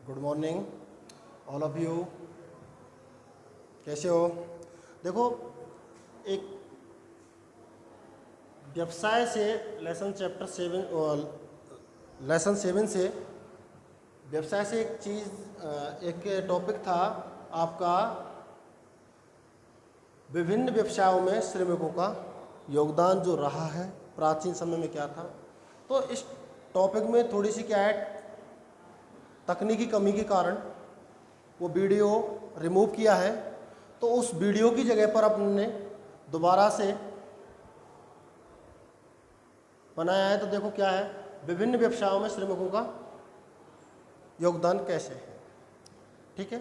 Good morning all of you. कैसे हो? देखो, एक व्यवसाय से लेसन 7 से व्यवसाय से एक टॉपिक था आपका, विभिन्न व्यवसायों में श्रमिकों का योगदान जो रहा है प्राचीन समय में क्या था। तो इस टॉपिक में थोड़ी सी क्या है, तकनीकी कमी के कारण वो वीडियो रिमूव किया है। तो उस वीडियो की जगह पर अपने दोबारा से बनाया है। तो देखो क्या है, विभिन्न व्यवसायों में श्रमिकों का योगदान कैसे है। ठीक है,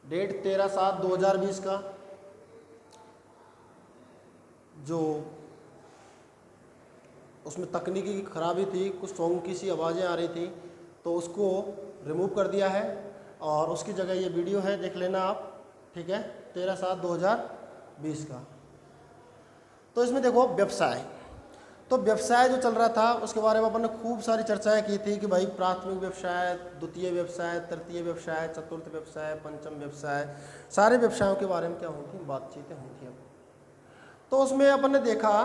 डेट 13/7/2020 का जो उसमें तकनीकी खराबी थी, कुछ सॉन्ग की सी आवाज़ें आ रही थी, तो उसको रिमूव कर दिया है और उसकी जगह ये वीडियो है, देख लेना आप। ठीक है, 13/7/2020 का। तो इसमें देखो व्यवसाय, तो व्यवसाय जो चल रहा था उसके बारे में अपन ने खूब सारी चर्चाएं की थी कि भाई प्राथमिक व्यवसाय, द्वितीय व्यवसाय, तृतीय व्यवसाय, चतुर्थ व्यवसाय, पंचम व्यवसाय, सारे व्यवसायों के बारे में क्या हुई थी, बातचीतें हुई थी। तो उसमें अपन ने देखा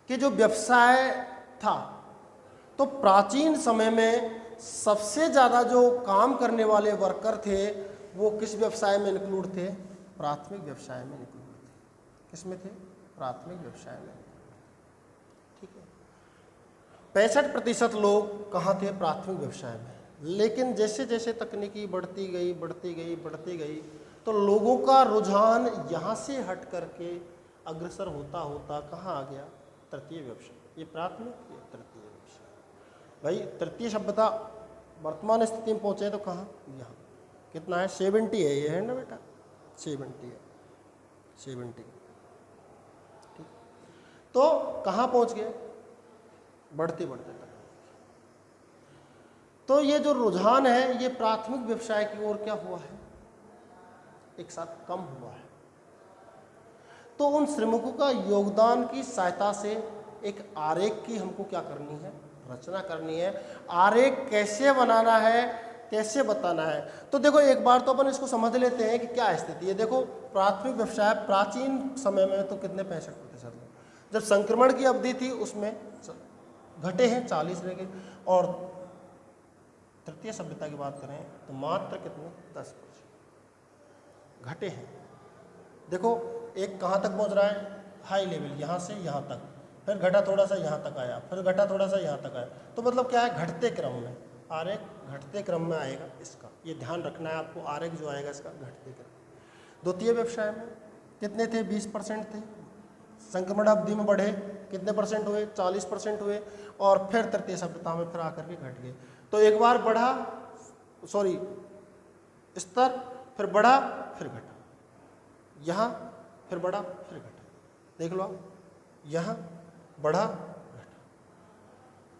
कि जो व्यवसाय था, तो प्राचीन समय में सबसे ज़्यादा जो काम करने वाले वर्कर थे वो किस व्यवसाय में इंक्लूड थे? प्राथमिक व्यवसाय में इंक्लूड थे। किस में थे? प्राथमिक व्यवसाय में। ठीक है, 65% लोग कहाँ थे? प्राथमिक व्यवसाय में। लेकिन जैसे जैसे तकनीकी बढ़ती गई, तो लोगों का रुझान यहाँ से हट करके अग्रसर होता होता कहाँ आ गया? तृतीय व्यवसाय। ये प्राथमिक, ये तृतीय व्यवसाय। भाई तृतीय सभ्यता वर्तमान स्थिति में पहुँचे तो कहाँ? यहाँ। कितना है? 70 है, ये है ना बेटा, 70 है, 70। ठीक, तो कहाँ पहुँच गए? बढ़ते तक। तो ये जो रुझान है ये प्राथमिक व्यवसाय की ओर क्या हुआ है? एक साथ कम हुआ है। तो उन श्रमिकों का योगदान की सहायता से एक आरेख की हमको क्या करनी है? रचना करनी है। आरेख कैसे बनाना है, कैसे बताना है? तो देखो, एक बार तो अपन इसको समझ लेते हैं कि क्या स्थिति है। देखो, प्राथमिक व्यवसाय प्राचीन समय में तो कितने? 65% लोग। जब संक्रमण की अवधि थी उसमें घटे हैं, 40 रह गए। और तृतीय सभ्यता की बात करें तो मात्र कितने? 10% घटे हैं। देखो, एक कहाँ तक पहुँच रहा है? हाई लेवल, यहाँ से यहाँ तक, फिर घटा थोड़ा सा यहाँ तक आया, फिर घटा थोड़ा सा यहाँ तक आया। तो मतलब क्या है? घटते क्रम में। आरेख घटते क्रम में आएगा इसका, ये ध्यान रखना है आपको। आरेख जो आएगा इसका घटते क्रम। द्वितीय व्यवसाय में कितने थे? 20% थे। संक्रमण अवधि में बढ़े, कितने परसेंट हुए? 40% हुए। और फिर तृतीय सभ्यता में फिर आकर के घट गए। तो एक बार बढ़ा, सॉरी, स्तर, फिर बढ़ा, फिर घटा, यहाँ फिर बढ़ा, फिर घटा। देख लो आप, यहाँ बढ़ा, घटा।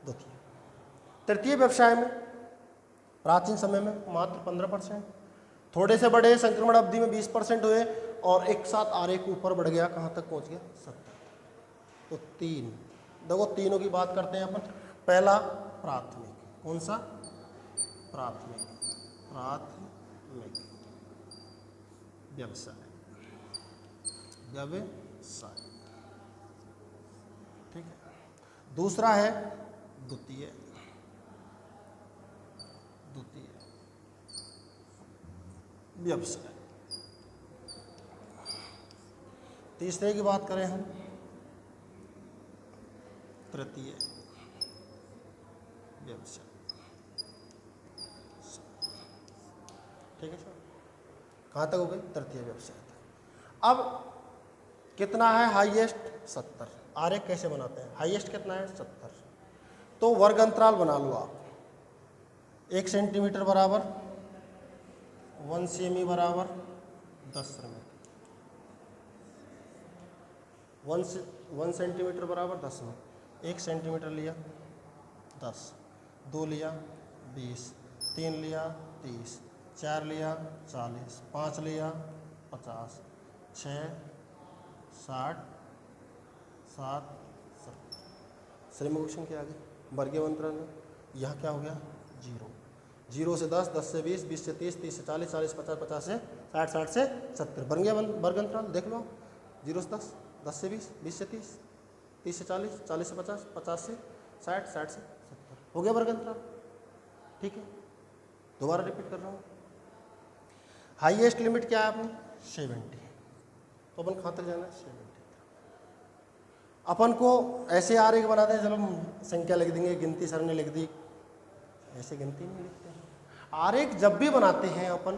द्वितीय। तृतीय व्यवसाय में प्राचीन समय में मात्र 15%, थोड़े से बढ़े, संक्रमण अवधि में 20% हुए, और एक साथ आरेख ऊपर बढ़ गया, कहाँ तक पहुँच गया? 70। तो 3, देखो तीनों की बात करते हैं अपन। पहला प्राथमिक, कौन सा? प्राथमिक व्यवसाय। ठीक है। दूसरा है द्वितीय व्यवसाय। तीसरे की बात करें हम, तृतीय व्यवसाय। ठीक है सर, कहाँ तक हो गई? तृतीय व्यवसाय तक। अब कितना है हाईएस्ट? 70। आरेख कैसे बनाते हैं? हाईएस्ट कितना है? 70। तो वर्ग अंतराल बना लो आप। 1 सेंटीमीटर बराबर 1 सेमी बराबर 10 श्रमिक। 1 सेंटीमीटर बराबर 10 में 1 सेंटीमीटर लिया 10, 2 लिया 20, 3 लिया 30, 4 लिया 40, 5 लिया 50, 6 60, 7 70। श्रमिक की संख्या आ गई। वर्गीय अंतराल में यहाँ क्या हो गया? 0। 0 से 10, 10 से 20, 20 से 30, 30 से 40, 40 से 50, 50 से 60, 60 से 70 बन गया वर्ग अंतराल। देख लो 0 से 10, 10 से 20, 20 से 30, 30 से 40, 40 से 50, 50 से 60, 60 से 70 हो गया वर्ग अंतराल। ठीक है, दोबारा रिपीट कर रहा हूँ। हाईएस्ट लिमिट क्या है आपने 70, तो अपन कहाँ तक जाना है 70। अपन को ऐसे आरेख बनाते हैं, जब हम संख्या लिख देंगे, गिनती सरणी लिख दी, ऐसे गिनती नहीं लिखते हैं। आरेख जब भी बनाते हैं अपन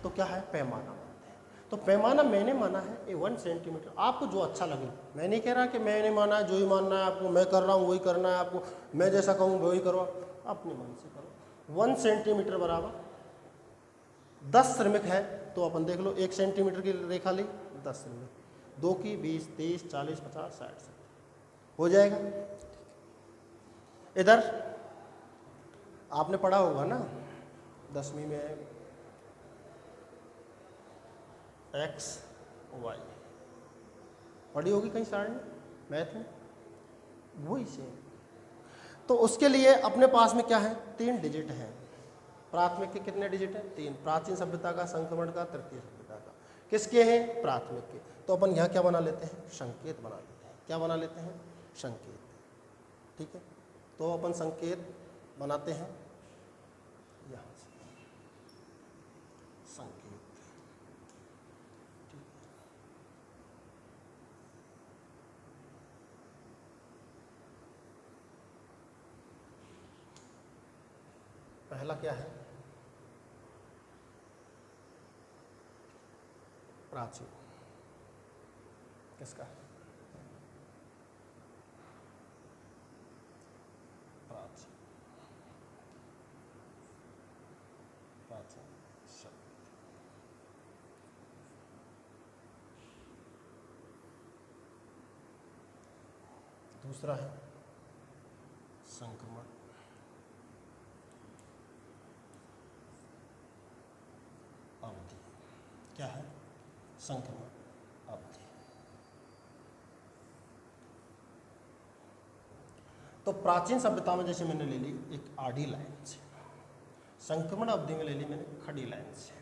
तो क्या है पैमाना बनाते हैं। तो पैमाना मैंने माना है ये 1 सेंटीमीटर। आपको जो अच्छा लगे, मैं नहीं कह रहा कि मैंने माना है जो ही मानना है आपको, मैं कर रहा हूँ वही करना है आपको, मैं जैसा कहूँ वही करो, अपने मन से करो। 1 सेंटीमीटर बराबर 10 श्रमिक है, तो अपन देख लो 1 सेंटीमीटर की रेखा ली, 10 श्रमिक, 2 की 20, 30, 40, 50, 60, 70 हो जाएगा। इधर आपने पढ़ा होगा ना 10वीं में x y पढ़ी होगी कहीं सारणी मैथ में, वही सेम। तो उसके लिए अपने पास में क्या है 3 डिजिट हैं। प्राथमिक के कितने डिजिट हैं 3, प्राचीन सभ्यता का, संक्रमण का, तृतीय सभ्यता का। किसके हैं प्राथमिक के। तो अपन यहाँ क्या बना लेते हैं संकेत बना लेते हैं। क्या बना लेते हैं संकेत। ठीक है, तो अपन संकेत बनाते हैं यहाँ से संकेत। ठीक है, पहला क्या है प्राचीन, किसका प्राचीन, प्राचीन शब्द। दूसरा है संक्रमण, अवधि। क्या है संक्रमण अवधि। तो प्राचीन सभ्यता में जैसे मैंने ले ली एक आड़ी लाइन से, संक्रमण अवधि में ले ली मैंने खड़ी लाइन से।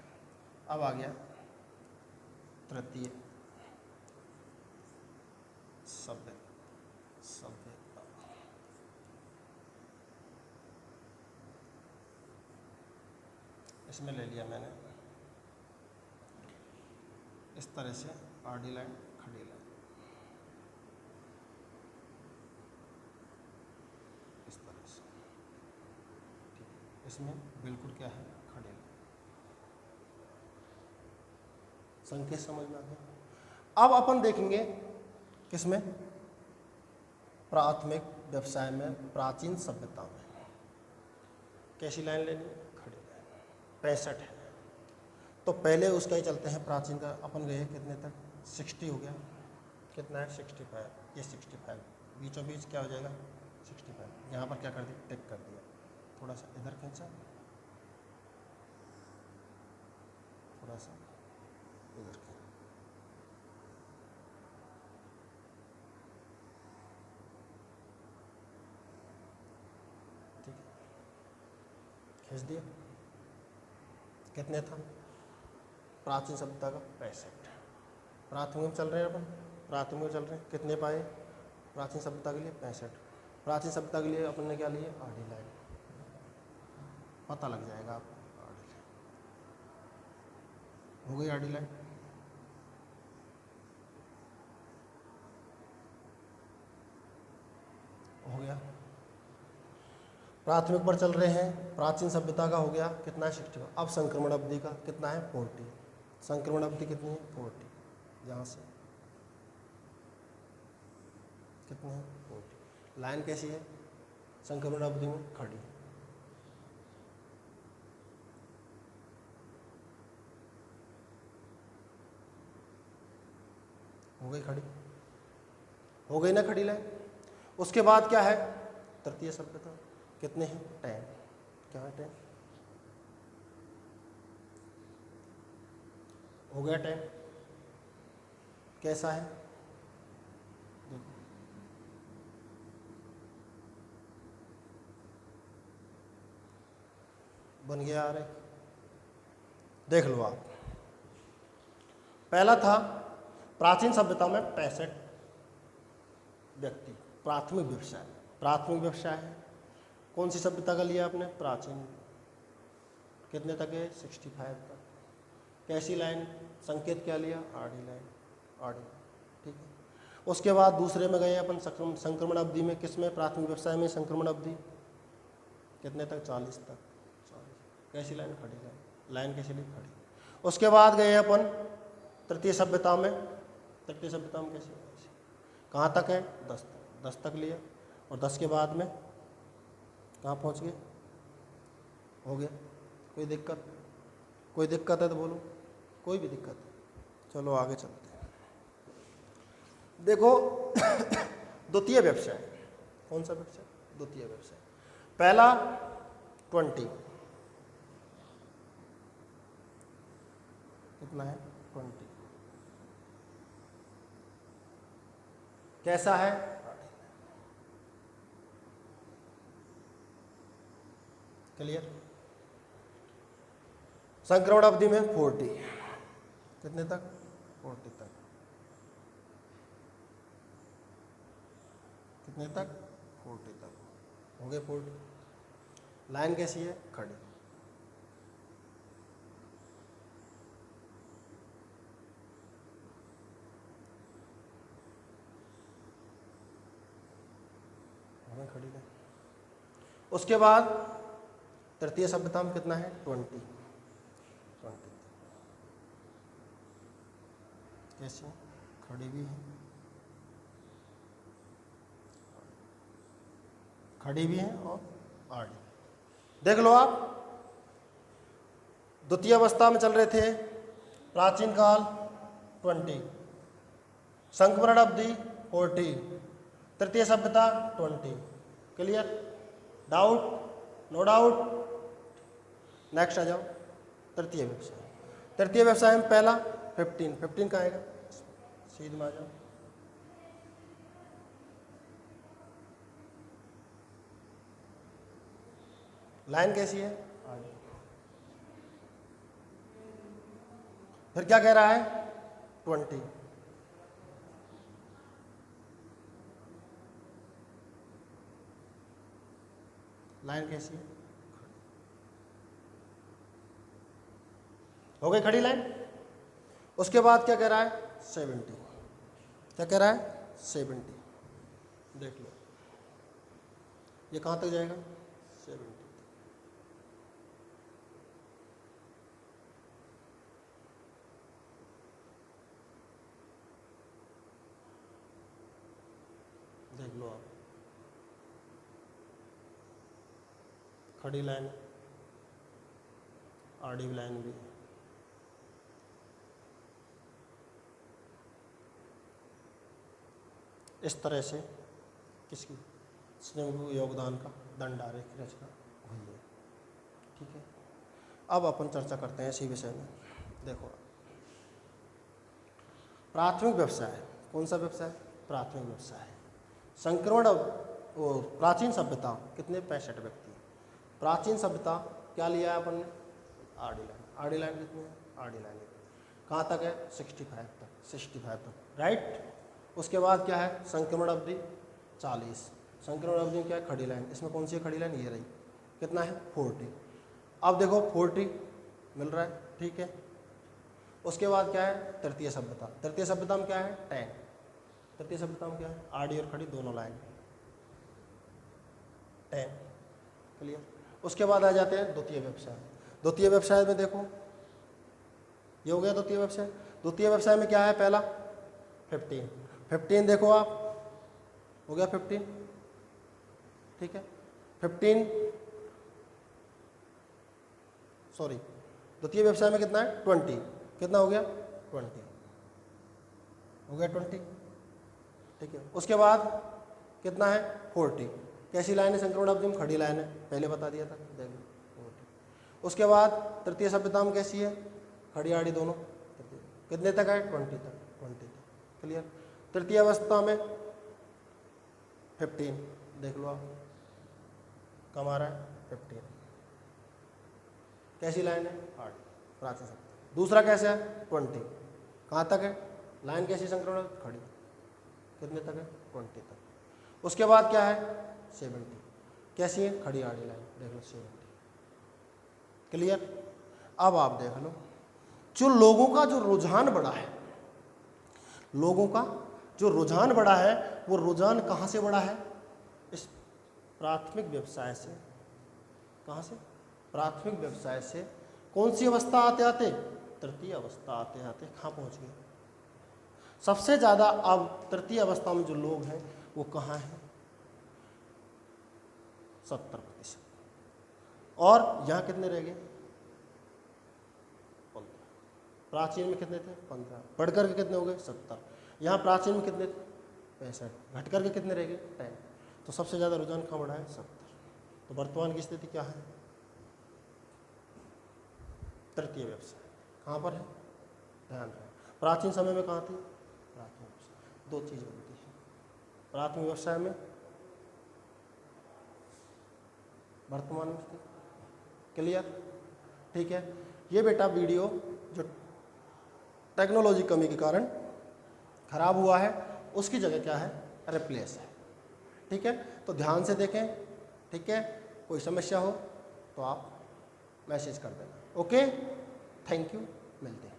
अब आ गया तृतीय सभ्यता। इसमें ले लिया मैंने इस तरह से आड़ी लाइन खड़ी लाइन, इस तरह से। ठीक है, इसमें बिल्कुल क्या है खड़ी लाइन। संकेत समझ में आ गया। अब अपन देखेंगे किसमें प्राथमिक व्यवसाय में, प्राचीन सभ्यता में कैसी लाइन लेनी खड़ी लाइन। 65 है, तो पहले उसका ही चलते हैं प्राचीन का। अपन गए कितने तक 60 हो गया, कितना है 65, ये 65 बीचों बीच क्या हो जाएगा 65। यहाँ पर क्या कर दिया टिक कर दिया, थोड़ा सा इधर खींचा, थोड़ा सा इधर खींचा। ठीक है, खींच दिया। कितने था प्राचीन सभ्यता का 65। प्राथमिक में चल रहे हैं अपन, प्राथमिक में चल रहे हैं, कितने पाए प्राचीन सभ्यता के लिए 65। प्राचीन सभ्यता के लिए अपन ने क्या लिए आड़ी लाइन, पता लग जाएगा आपको आड़ी लाइन हो गई। आड़ी लाइन हो गया। प्राथमिक पर चल रहे हैं, प्राचीन सभ्यता का हो गया कितना है 60। अब संक्रमण अवधि का कितना है 40। संक्रमण अवधि कितनी है 40, यहाँ से कितनी है 40। लाइन कैसी है संक्रमण अवधि में खड़ी, हो गई खड़ी, हो गई ना खड़ी लाइन। उसके बाद क्या है तृतीय सभ्यता, कितने हैं 10। क्या है 10 हो गया 10। कैसा है बन गया आरेख, देख लो आप। पहला था प्राचीन सभ्यता में 65 व्यक्ति, प्राथमिक व्यवसाय। प्राथमिक व्यवसाय है कौन सी सभ्यता का लिया आपने? प्राचीन। कितने तक है? 65 तक। कैसी लाइन? संकेत क्या लिया? आड़ी लाइन, आड़ी, ठीक है। उसके बाद दूसरे में गए अपन संक्रमण अवधि में, किसमें? प्राथमिक व्यवसाय में संक्रमण अवधि कितने तक? 40 तक। 40। कैसी लाइन? खड़ी लाइन। लाइन कैसी ली? खड़ी। उसके बाद गए अपन तृतीय सभ्यता में। तृतीय सभ्यता में कैसे? कहाँ तक है? 10 तक। 10 तक लिए, और 10 के बाद में कहाँ पहुँच गए? हो गया। कोई दिक्कत? कोई दिक्कत है तो बोलो, कोई भी दिक्कत है? चलो आगे चलते हैं। देखो द्वितीय व्यवसाय, कौन सा व्यवसाय? द्वितीय व्यवसाय। पहला 20, कितना है? 20। कैसा है? क्लियर? संक्रमण अवधि में 40, कितने तक? 40 तक। कितने तक? 40 तक। हो गए 40। लाइन कैसी है? खड़ी। हमें खड़ी लाइन। उसके बाद तृतीय सभ्यता में कितना है? 20। कैसे? खड़ी भी है, खड़ी भी है और आड़ी। देख लो आप, द्वितीय अवस्था में चल रहे थे प्राचीन काल 20, संक्रमण अवधि 40, तृतीय सभ्यता 20। Clear? Doubt? No doubt? Next आ जाओ। तृतीय व्यवसाय। तृतीय व्यवसाय में पहला 15 का आएगा, सीध में आ जाओ। लाइन कैसी है? फिर क्या कह रहा है? 20। लाइन कैसी है? हो गई खड़ी लाइन। उसके बाद क्या कह रहा है? 70। क्या कह रहा है? 70। देख लो ये कहाँ तक जाएगा? 70। देख लो आप, खड़ी लाइन, आड़ी लाइन भी। इस तरह से किसकी? स्वयं योगदान का दंड आरेख की रचना हुई है। ठीक है, अब अपन चर्चा करते हैं इसी विषय में। देखो प्राथमिक व्यवसाय, कौन सा व्यवसाय? प्राथमिक व्यवसाय। संक्रमण प्राचीन सभ्यता कितने? 65 व्यक्ति। प्राचीन सभ्यता क्या लिया है अपन ने? आड़ी लाइन। आड़ी लाइन कितनी है? आड़ी लाइन कहाँ तक है? 65 तक। 65 तक, राइट। उसके बाद क्या है? संक्रमण अवधि 40। संक्रमण अवधि क्या है? खड़ी लाइन। इसमें कौन सी खड़ी लाइन? ये रही। कितना है? 40। अब देखो 40 मिल रहा है, ठीक है। उसके बाद क्या है? तृतीय सभ्यता। तृतीय सभ्यता में क्या है? 10। तृतीय सभ्यता में क्या है? आड़ी और खड़ी दोनों लाइन, 10। क्लियर? उसके बाद आ जाते हैं द्वितीय व्यवसाय। द्वितीय व्यवसाय में देखो ये हो गया द्वितीय व्यवसाय। द्वितीय व्यवसाय में क्या है? पहला 15 देखो आप, हो गया 15, ठीक है। 15 सॉरी, द्वितीय व्यवसाय में कितना है? 20। कितना हो गया? 20 हो गया, 20, ठीक है। उसके बाद कितना है? 40। कैसी लाइन है? संक्रमण अवधि में खड़ी लाइन है, पहले बता दिया था, देख लो 40। उसके बाद तृतीय सभ्यता में कैसी है? खड़ी आड़ी दोनों। कितने तक है? 20 तक। 20 तक, क्लियर। तृतीय अवस्था में 15 देख लो आप, कम आ रहा है 15। कैसी लाइन है, प्राचीन सभ्यता। दूसरा कैसे है, 20, कहाँ तक है लाइन, कैसी संक्रमण खड़ी, कितने तक है, 20 तक। उसके बाद क्या है, 70, कैसी है, खड़ी आड़ी लाइन, देख लो 70, क्लियर। अब आप देख लो जो लोगों का जो रुझान बढ़ा है, लोगों का जो रुझान बढ़ा है, वो रुझान कहाँ से बढ़ा है, इस प्राथमिक व्यवसाय से। कहाँ से, प्राथमिक व्यवसाय से। कौन सी अवस्था आते आते, तृतीय अवस्था आते आते कहाँ पहुँच गए। सबसे ज़्यादा अब तृतीय अवस्था में जो लोग हैं वो कहाँ हैं, 70%। और यहाँ कितने रह गए, 15। प्राचीन में कितने थे, 15, बढ़ करके कितने हो गए, 70। यहाँ प्राचीन में कितने थे, 65, घट करके कितने रह गए, 10। तो सबसे ज़्यादा रुझान कहाँ बढ़ा है, 70। तो वर्तमान की स्थिति क्या है, तृतीय व्यवसाय। कहाँ पर है, ध्यान रहे। प्राचीन समय में कहाँ थी, प्राथमिक व्यवसाय। दो चीज़ बनती है, प्राथमिक व्यवसाय में, वर्तमान में स्थिति। क्लियर, ठीक है। ये बेटा वीडियो जो टेक्नोलॉजी कमी के कारण खराब हुआ है, उसकी जगह क्या है, रिप्लेस है। ठीक है, तो ध्यान से देखें। ठीक है, कोई समस्या हो तो आप मैसेज कर देना। ओके, थैंक यू, मिलते हैं।